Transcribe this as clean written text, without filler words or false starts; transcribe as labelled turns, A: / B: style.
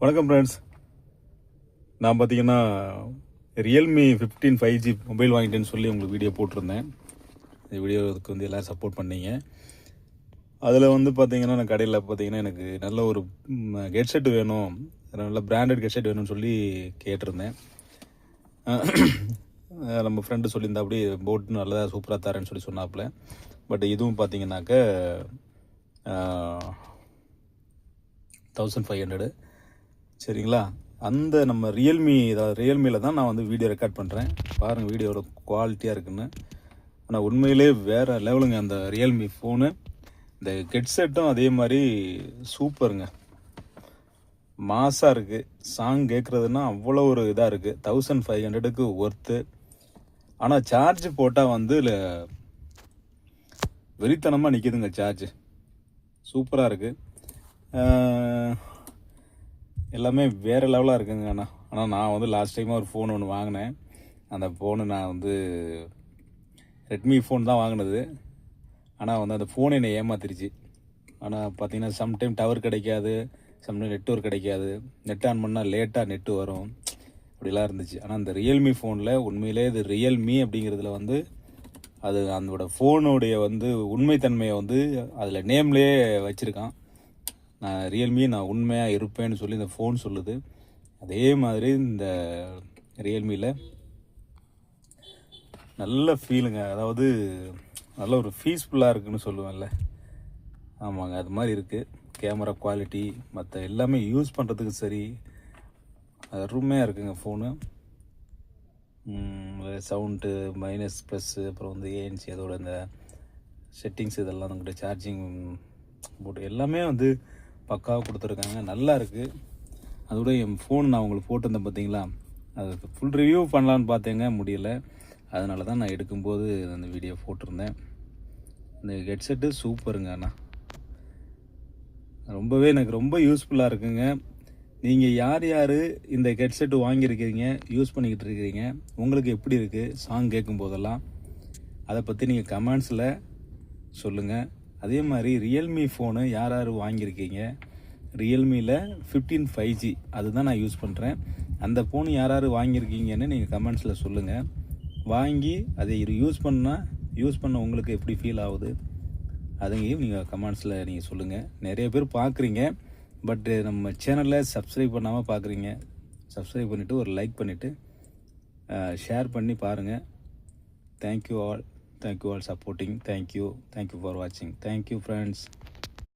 A: வணக்கம் ஃப்ரெண்ட்ஸ். நான் பார்த்தீங்கன்னா ரியல்மி 15 5G மொபைல் வாங்கிட்டேன்னு சொல்லி உங்களுக்கு வீடியோ போட்டிருந்தேன். இந்த வீடியோவுக்கு வந்து எல்லோரும் சப்போர்ட் பண்ணீங்க. அதில் வந்து பார்த்தீங்கன்னா நான் கடையில் பார்த்தீங்கன்னா எனக்கு நல்ல ஒரு ஹெட்செட் வேணும், நல்ல பிராண்டட் ஹெட்செட் வேணும்னு சொல்லி கேட்டிருந்தேன். நம்ம ஃப்ரெண்டு சொல்லியிருந்தா அப்படி போட் நல்லதாக சூப்பராக தரேன்னு சொல்லி சொன்னாப்புல. பட் இதுவும் பார்த்தீங்கன்னாக்க 1500 சரிங்களா. அந்த நம்ம ரியல்மியில் தான் நான் வந்து வீடியோ ரெக்கார்ட் பண்ணுறேன். பாருங்கள் வீடியோட குவாலிட்டியாக இருக்குன்னு. ஆனால் உண்மையிலே வேறு லெவலுங்க அந்த ரியல்மி ஃபோனு. இந்த ஹெட்செட்டும் அதே மாதிரி சூப்பருங்க, மாசாக இருக்குது. சாங் கேட்குறதுன்னா அவ்வளோ ஒரு இதாக இருக்குது. 1500க்கு ஒர்த்து. ஆனால் சார்ஜ் போட்டால் வந்து வெறித்தனமாக நிற்கிதுங்க சார்ஜ். சூப்பராக இருக்குது. எல்லாமே வேறு லெவலாக இருக்குங்க. ஆனால் நான் வந்து லாஸ்ட் டைமாக ஒரு ஃபோன் ஒன்று வாங்கினேன். அந்த ஃபோனு நான் வந்து ரெட்மி ஃபோன் தான் வாங்கினது. ஆனால் வந்து அந்த ஃபோன் என்னை ஏமாத்திருச்சு. ஆனால் பார்த்தீங்கன்னா சம்டைம் டவர் கிடைக்காது, சம்டைம் நெட்வொர்க் கிடைக்காது, நெட் ஆன் பண்ணால் லேட்டாக நெட்டு வரும், அப்படிலாம் இருந்துச்சு. ஆனால் அந்த ரியல்மி ஃபோனில் உண்மையிலே இது ரியல்மி அப்படிங்கிறதுல வந்து அது அதோட ஃபோனுடைய வந்து உண்மைத்தன்மையை வந்து அதில் நேம்லேயே வச்சுருக்கான். நான் ரியல்மி நான் உண்மையாக இருப்பேன்னு சொல்லி இந்த ஃபோன் சொல்லுது. அதே மாதிரி இந்த ரியல்மியில் நல்ல ஃபீலுங்க, அதாவது நல்ல ஒரு பீஸ்ஃபுல்லாக இருக்குதுன்னு சொல்லுவேன்ல, ஆமாங்க அது மாதிரி இருக்குது. கேமரா குவாலிட்டி மற்ற எல்லாமே யூஸ் பண்ணுறதுக்கு சரி அருமையாக இருக்குங்க ஃபோனு. சவுண்டு -+, அப்புறம் வந்து ANC, அதோட இந்த செட்டிங்ஸ் இதெல்லாம் நம்மகிட்ட சார்ஜிங் போட்டு எல்லாமே வந்து பக்காவாக கொடுத்துருக்காங்க, நல்லா இருக்குது. அதோட என் ஃபோன் நான் உங்களுக்கு போட்டிருந்தேன் பார்த்தீங்களா, அது ஃபுல் ரிவ்யூ பண்ணலான்னு பார்த்தேங்க, முடியலை. அதனால தான் நான் எடுக்கும்போது அந்த வீடியோ போட்டிருந்தேன். இந்த ஹெட்செட்டு சூப்பருங்க. ஆனால் ரொம்பவே எனக்கு ரொம்ப யூஸ்ஃபுல்லாக இருக்குங்க. நீங்கள் யார் யார் இந்த ஹெட்செட்டு வாங்கியிருக்கிறீங்க, யூஸ் பண்ணிக்கிட்டு இருக்கிறீங்க, உங்களுக்கு எப்படி இருக்குது சாங் கேட்கும் போதெல்லாம், அதை பற்றி நீங்கள் கமெண்ட்ஸில் சொல்லுங்கள். அதே மாதிரி ரியல்மி ஃபோனு யார் யார் வாங்கியிருக்கீங்க, ரியல்மியில் 15 5G அதுதான் நான் யூஸ் பண்ணுறேன். அந்த ஃபோன் யார் யார் வாங்கியிருக்கீங்கன்னு நீங்கள் கமெண்ட்ஸில் சொல்லுங்கள். வாங்கி அதை யூஸ் பண்ண உங்களுக்கு எப்படி ஃபீல் ஆகுது அதையும் நீங்கள் கமெண்ட்ஸில் நீங்கள் சொல்லுங்கள். நிறைய பேர் பார்க்குறீங்க, பட்டு நம்ம சேனலில் சப்ஸ்கிரைப் பண்ணாமல் பார்க்குறீங்க. சப்ஸ்கிரைப் பண்ணிவிட்டு ஒரு லைக் பண்ணிவிட்டு ஷேர் பண்ணி பாருங்கள். Thank you all supporting. Thank you for வாட்சிங். Thank you friends.